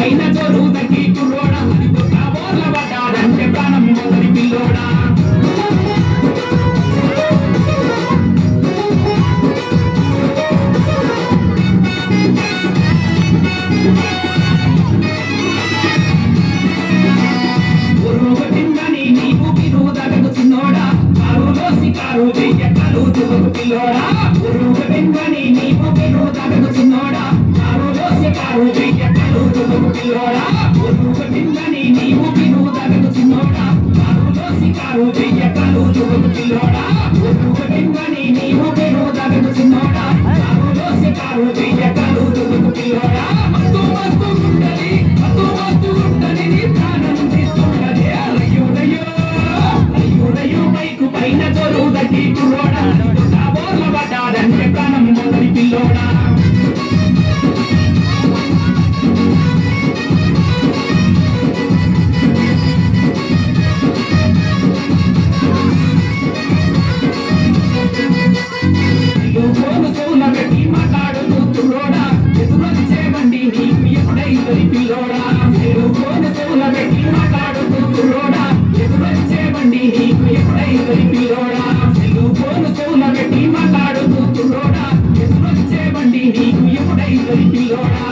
పైన జోరుదకి కుర్రోడా కాబోర్ల పడ్డాడంటే ప్రాణం మొదటి పిల్లోడా నీవు బిరుదగదు చిన్నోడా కారులో సికారు చెయ్యకలు తువకు పిల్లోడా ఉరుగని నీవు బిరుదగదు చిన్నోడా కారులో సికారు చెయ్యకలు తువకు పిల్లోడా ఉరుగని నీవు బిరుదగదు చిన్నోడా కారులో సికారు చెయ్యకలు తువకు పిల్లోడా ఉరుగని నీవు బిరుదగదు చిన్నోడా కారులో సికారు చెయ్యకలు తువకు పిల్లోడా మస్తు మస్తు గుంటని నీ ప్రాణం తీస్తున్నదే అయ్యో బైకు పైన జోరుదకి కుర్రోడా కాబోర్ల పడ్డాడంటే ప్రాణం మొదటి పిల్లోడా చెవుల పెట్టి మాట్లాడుతూ కుర్రోడా ఎదురొచ్చే బండి నీకు ఎప్పుడైతుంది పిల్లోడా చెవుల పెట్టి మాట్లాడుతూ కుర్రోడా ఎదురొచ్చే బండి నీకు ఎప్పుడైతుంది పిల్లోడా చెవుల పెట్టి మాట్లాడుతూ కుర్రోడా ఎదురొచ్చే బండి నీకు ఎప్పుడైతుంది పిల్లోడా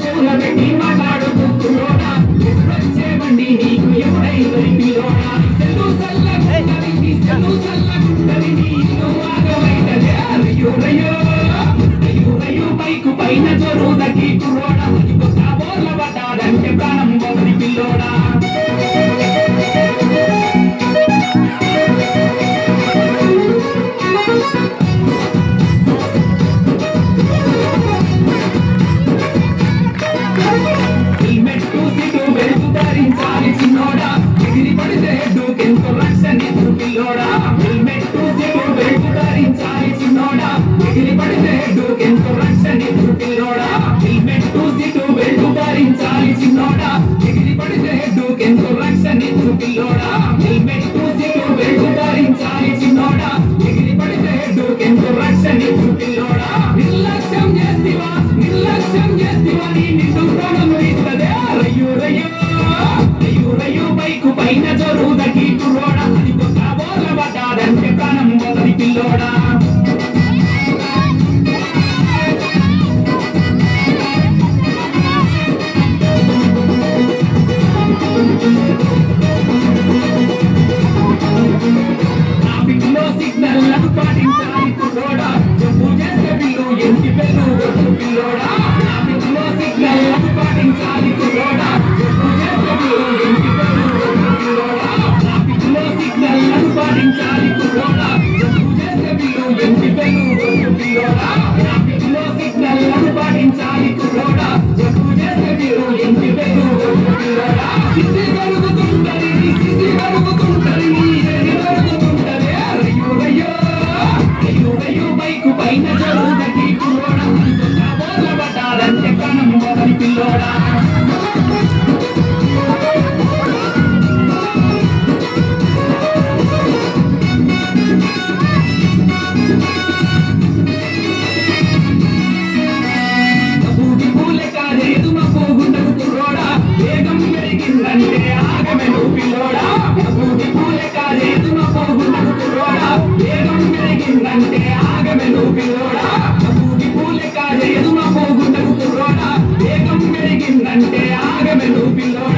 చెవుల పెట్టి మాట్లాడుతూ కుర్రోడా ఎదురొచ్చే బండి నీకు ఎప్పుడైతుంది పిల్లోడా సెల్లు సల్లగుంటది నీ ఇల్లు ఆగమైనదే అయ్యో బైకు పైన జోరుదకి కుర్రోడా కాబోర్ల పడ్డాడంటే ప్రాణం మొదటి పిల్లోడా హెల్మెట్టు సీటు బెల్ట్ ధరించాలి చిన్నోడా ఎగిరి పడితే హెడ్డుకెంతో రక్షణ పిల్లోడా హెల్మెట్టు సీటు బెల్ట్ ధరించాలి చిన్నోడా ఎగిరి పడితే హెడ్డుకెంతో రక్షణ పిల్లోడా హెల్మెట్టు సీటు బెల్ట్ ధరించాలి చిన్నోడా ఎగిరి పడితే హెడ్డుకెంతో రక్షణ పిల్లోడా హెల్మెట్టు సీటు బెల్ట్ ధరించాలి చిన్నోడా ఎగిరి పడితే హెడ్డుకెంతో రక్షణ పిల్లోడా నిర్లక్ష్యం చేస్తివా నీ నిండు ప్రాణం ఇస్తదే అయ్యో బైకు పైన జోరుదకి కుర్రోడా కాబోర్ల పడ్డాడంటే ప్రాణం మొదటి పిల్లోడా ట్రాఫిక్లో సిగ్నల్లను పాటించాలి కుర్రోడా జబ్బు చేసే బిల్లు ఎంటి పెళ్ళు ఒట్టు పిల్లోడా ట్రాఫిక్లో సిగ్నల్లను పాటించాలి కుర్రోడా జబ్బు చేసే బిల్లు ఎంటి పెళ్ళు ఒట్టు పిల్లోడా ట్రాఫిక్లో సిగ్నల్లను పాటించాలి కుర్రోడా జబ్బు చేసే బిల్లు ఎంటి పెళ్ళు ఒట్టు పిల్లోడా ట్రాఫిక్లో సిగ్నల్లను పాటించాలి కుర్రోడా జబ్బు చేసే బిల్లు ఎంటి పెళ్ళు ఒట్టు పిల్లోడా సిసి కరుగుతుంటది అయ్యో బైకు పైన జోరుదకి కుర్రోడా కాబోర్ల పడ్డాడంటే ప్రాణం మొదటి పిల్లోడా కాలేదు మా పోగుండకు కుర్రోడా వేగం పెరిగిందంటే ఆగమెను పిల్లోడా పూలే కాలేదు మా పోగుండకు కుర్రోడా వేగం పెరిగిందంటే ఆగమెను పిల్లోడా పూలే కాలేదు మా పోగుండకు కుర్రోడా వేగం పెరిగిందంటే ఆగమెను పిల్లోడా